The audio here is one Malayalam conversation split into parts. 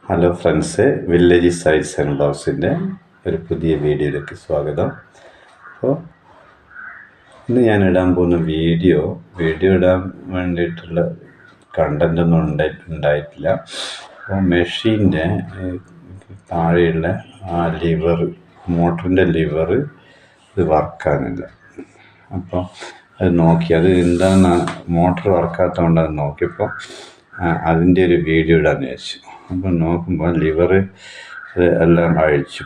Hello friends, village sites and ബ്ലോഗ്സിൻ്റെ ഒരു പുതിയ വീഡിയോയിലേക്ക് സ്വാഗതം. അപ്പോൾ ഇന്ന് ഞാൻ ഇടാൻ പോകുന്ന വീഡിയോ ഇടാൻ വേണ്ടിയിട്ടുള്ള കണ്ടൻ്റൊന്നും ഉണ്ടായിട്ടില്ല. അപ്പോൾ മെഷീൻ്റെ താഴെയുള്ള ആ മോട്ടറിൻ്റെ ലിവർ ഇത് വർക്കാനില്ല. അപ്പോൾ അത് നോക്കി, അത് എന്താണ് മോട്ടർ വർക്കാത്തതുകൊണ്ട് അത് നോക്കിയപ്പോൾ അതിൻ്റെ ഒരു വീഡിയോ ഇടാന്ന് വിചാരിച്ചു. അപ്പോൾ നോക്കുമ്പോൾ ലിവർ എല്ലാം അഴിച്ച്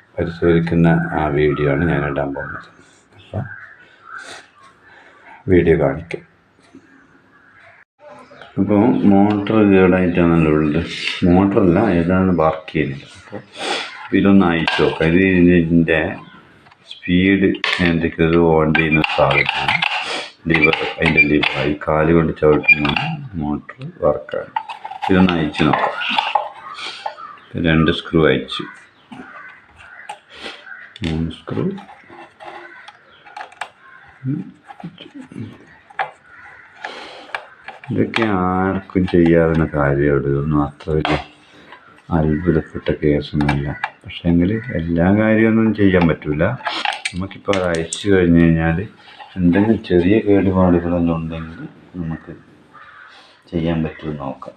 പരിശോധിക്കുന്ന ആ വീഡിയോ ആണ് ഞാൻ ഇടാൻ പോകുന്നത്. അപ്പോൾ വീഡിയോ കാണിക്കാം. അപ്പോൾ മോട്ടർ കേടായിട്ടാണല്ലോ ഉള്ളത്. മോട്ടറല്ല, ഏതാണ് വർക്ക് ചെയ്യുന്നില്ല. അപ്പോൾ ഇതൊന്ന് അയച്ചു നോക്കാം. ഇതിൻ്റെ സ്പീഡ് നിയന്ത്രിക്കുന്നത് ഓൺ ചെയ്യുന്ന സാധനമാണ് അതിൻ്റെ ലിവറായി കാല് കൊണ്ട് ചവിട്ടുന്ന മോട്ടർ വർക്കാണ്. ഇതൊന്ന് അയച്ചു നോക്കാം. 2 സ്ക്രൂ അയച്ചു, 3 സ്ക്രൂ. ഇതൊക്കെ ആർക്കും ചെയ്യാവുന്ന കാര്യമാണ്. ഇതൊന്നും അത്ര വലിയ അത്ഭുതപ്പെട്ട കേസൊന്നുമില്ല. പക്ഷേങ്കിൽ എല്ലാ കാര്യമൊന്നും ചെയ്യാൻ പറ്റില്ല. നമുക്കിപ്പോൾ അത് അയച്ചു കഴിഞ്ഞ് കഴിഞ്ഞാൽ എന്തെങ്കിലും ചെറിയ കേടുപാടുകളൊന്നും ഉണ്ടെങ്കിൽ നമുക്ക് ചെയ്യാൻ പറ്റുമെന്ന് നോക്കാം.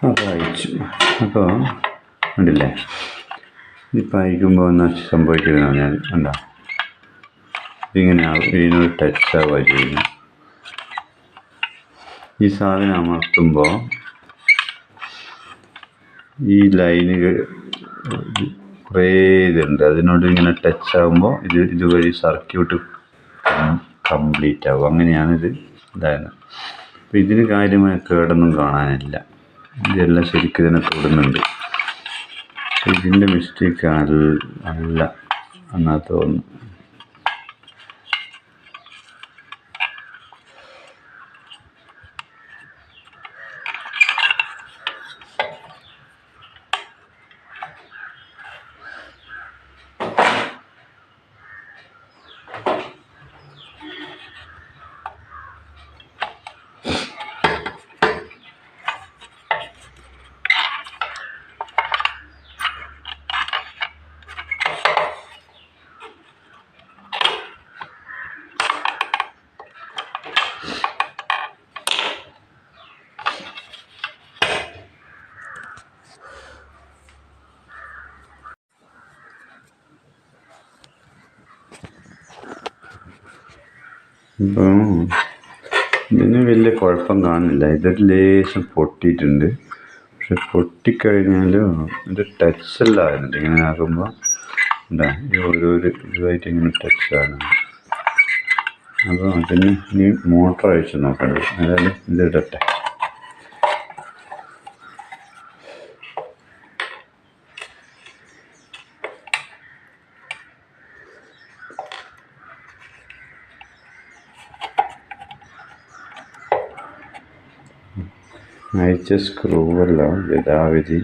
അപ്പോൾ അയച്ചു. അപ്പോൾ ഉണ്ടല്ലേ, ഇതിപ്പോൾ അയക്കുമ്പോൾ ഒന്ന് സംഭവിക്കുന്നത് പറഞ്ഞാൽ ഉണ്ടോ, ഇതിങ്ങനെ ഇതിനോട് ടച്ച് ആവുക ചെയ്യുന്നു. ഈ സാധനം അമർത്തുമ്പോൾ ഈ ലൈനുകൾ കുറേ ഇതുണ്ട്, അതിനോട് ഇങ്ങനെ ടച്ച് ആകുമ്പോൾ ഇതുവഴി സർക്യൂട്ട് കംപ്ലീറ്റ് ആകും. അങ്ങനെയാണ് ഇതായത്. അപ്പോൾ ഇതിന് കാര്യമായ കേടൊന്നും കാണാനില്ല. ഇതെല്ലാം ശരിക്കും ഇതിനെ തൊടുന്നുണ്ട്. ഇതിൻ്റെ മിസ്റ്റേക്ക് അല്ല എന്നാ തോന്നുന്നു. ഇപ്പോൾ ഇതിന് വലിയ കുഴപ്പം കാണുന്നില്ല. ഇതൊരു ലേശം പൊട്ടിയിട്ടുണ്ട്. പക്ഷെ പൊട്ടിക്കഴിഞ്ഞാലും ഇത് ടച്ചല്ല ആകുന്നുണ്ട്. ഇങ്ങനെ ആകുമ്പോൾ എന്താ ഈ ഓരോരോ ഇതുമായിട്ട് ഇങ്ങനെ ടച്ചാണ്. അപ്പോൾ അതിന് ഇനി മോട്ടർ അഴിച്ച് നോക്കണ്ട. അതായത് ഇതിടട്ടെ. അയച്ച സ്ക്രൂവെല്ലാം യഥാവിധി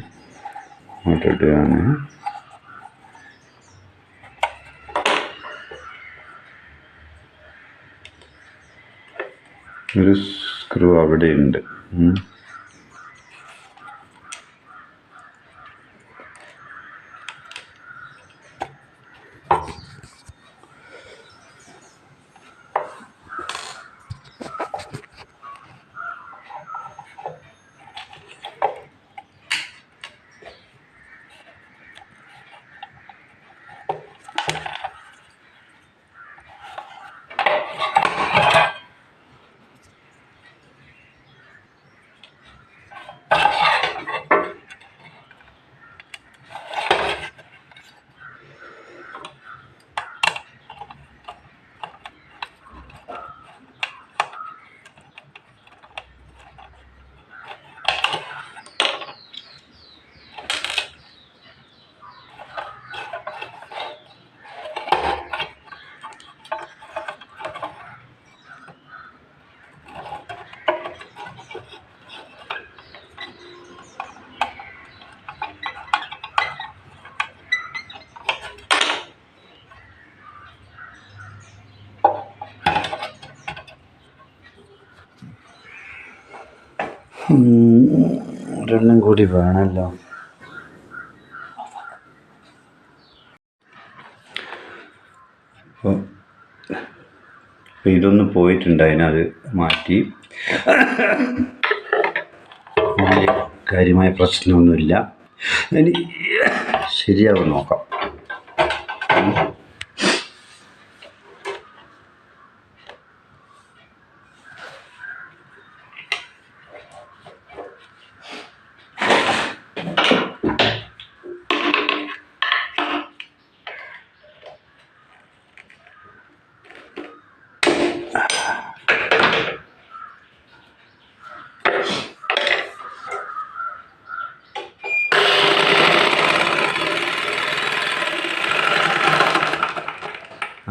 ഇടുകയാണ്. ഒരു സ്ക്രൂ അവിടെ ഉണ്ട്. ഒരെണ്ണം കൂടി വേണമല്ലോ. അപ്പോൾ ഇതൊന്ന് പോയിട്ടുണ്ട്, അതിനത് മാറ്റി. കാര്യമായ പ്രശ്നമൊന്നുമില്ല, ഇനി ശരിയാവും നോക്കാം.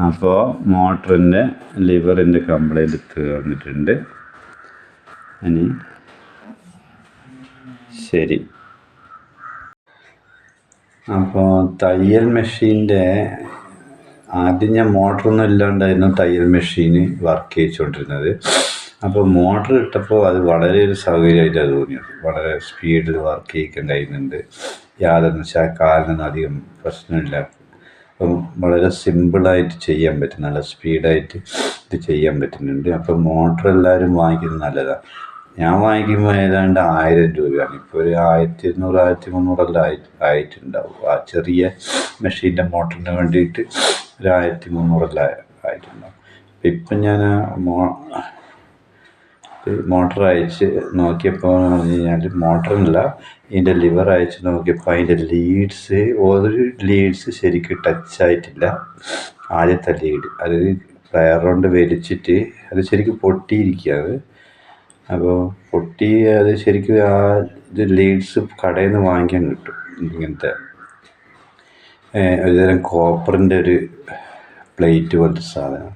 അപ്പോൾ മോട്ടറിൻ്റെ ലിവറിൻ്റെ കംപ്ലൈൻറ്റ് തീർന്നിട്ടുണ്ട്. ഇനി ശരി. അപ്പോൾ തയ്യൽ മെഷീൻ്റെ ആദ്യം ഞാൻ മോട്ടറൊന്നും ഇല്ലാണ്ടായിരുന്നു തയ്യൽ മെഷീന് വർക്ക് ചെയ്തുകൊണ്ടിരുന്നത്. അപ്പോൾ മോട്ടർ ഇട്ടപ്പോൾ അത് വളരെ ഒരു സൗകര്യമായിട്ടാണ് തോന്നിയത്. വളരെ സ്പീഡിൽ വർക്ക് ചെയ്യിക്കാൻ കഴിയുന്നുണ്ട്. യാതൊന്നും വെച്ചാൽ കാലിനൊന്നും അധികം പ്രശ്നമില്ല. അപ്പം വളരെ സിമ്പിളായിട്ട് ചെയ്യാൻ പറ്റും, നല്ല സ്പീഡായിട്ട് ഇത് ചെയ്യാൻ പറ്റുന്നുണ്ട്. അപ്പം മോട്ടർ എല്ലാവരും വാങ്ങിക്കുന്നത് നല്ലതാണ്. ഞാൻ വാങ്ങിക്കുമ്പോൾ ഏതാണ്ട് 1000 രൂപയാണ്. ഇപ്പോൾ ഒരു 1200 1300 ആയിട്ടുണ്ടാവും. ആ ചെറിയ മെഷീൻ്റെ മോട്ടറിന് വേണ്ടിയിട്ട് ഒരു 1300 ആയിട്ടുണ്ടാവും. ഇപ്പം ഞാൻ മോട്ടർ അയച്ച് നോക്കിയപ്പോൾ എന്ന് പറഞ്ഞു കഴിഞ്ഞാൽ മോട്ടറില്ല, ഇതിൻ്റെ ലിവർ അയച്ച് നോക്കിയപ്പോൾ അതിൻ്റെ ലീഡ്സ് ഒരു ലീഡ്സ് ശരിക്കും ടച്ചായിട്ടില്ല. ആദ്യത്തെ ലീഡ് അത് പ്ലയർ കൊണ്ട് വലിച്ചിട്ട് അത് ശരിക്കും പൊട്ടിയിരിക്കുകയാണ്. അപ്പോൾ പൊട്ടി അത് ശരിക്കും ആ ഇത് ലീഡ്സ് കടയിൽ നിന്ന് വാങ്ങിക്കാൻ കിട്ടും. ഇങ്ങനത്തെ ഒരുതരം കോപ്പറിൻ്റെ ഒരു പ്ലേറ്റ് പോലത്തെ സാധനം.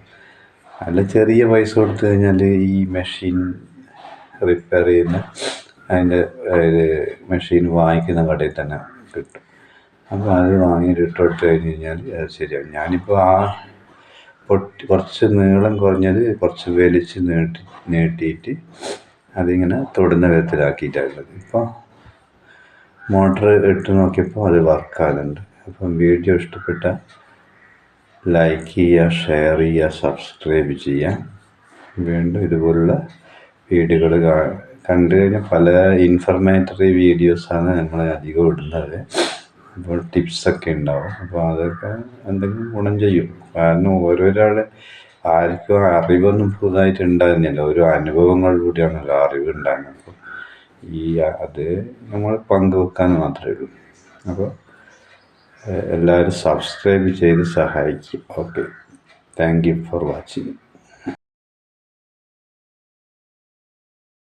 അല്ല ചെറിയ പൈസ കൊടുത്തു കഴിഞ്ഞാൽ ഈ മെഷീൻ റിപ്പയർ ചെയ്യുന്ന അതിൻ്റെ മെഷീൻ വാങ്ങിക്കുന്ന കടയിൽ തന്നെ കിട്ടും. അപ്പോൾ അത് വാങ്ങിയിട്ട് ഇട്ടുകൊടുത്ത് കഴിഞ്ഞ് കഴിഞ്ഞാൽ അത് ശരിയാവും. ഞാനിപ്പോൾ ആ കുറച്ച് നീളം കുറഞ്ഞത് കുറച്ച് വലിച്ച് നീട്ടിയിട്ട് അതിങ്ങനെ തൊടുന്ന വിധത്തിലാക്കിയിട്ടാണുള്ളത്. ഇപ്പോൾ മോട്ടർ ഇട്ട് നോക്കിയപ്പോൾ അത് വർക്കാകുന്നുണ്ട്. അപ്പം വീഡിയോ ഇഷ്ടപ്പെട്ട ലൈക്ക് ചെയ്യുക, ഷെയർ ചെയ്യുക, സബ്സ്ക്രൈബ് ചെയ്യുക. വീണ്ടും ഇതുപോലുള്ള വീഡിയോകൾ കണ്ടു കഴിഞ്ഞാൽ പല ഇൻഫർമേറ്ററി വീഡിയോസാണ് നമ്മൾ അധികം ഇടുന്നത്. അപ്പോൾ ടിപ്സൊക്കെ ഉണ്ടാവും. അപ്പോൾ അതൊക്കെ എന്തെങ്കിലും ഗുണം ചെയ്യും. കാരണം ഓരോരാൾ ആർക്കും അറിവൊന്നും പുതുതായിട്ട് ഉണ്ടാകുന്നില്ല, ഓരോ അനുഭവങ്ങളിലൂടെയാണല്ലോ അറിവ് ഉണ്ടാകുന്നത്. അപ്പോൾ അത് നമ്മൾ പങ്കുവെക്കാൻ മാത്രമേ ഉള്ളൂ. അപ്പോൾ എല്ലാവരും സബ്സ്ക്രൈബ് ചെയ്ത് സഹായിക്കും. Okay, thank you for watching.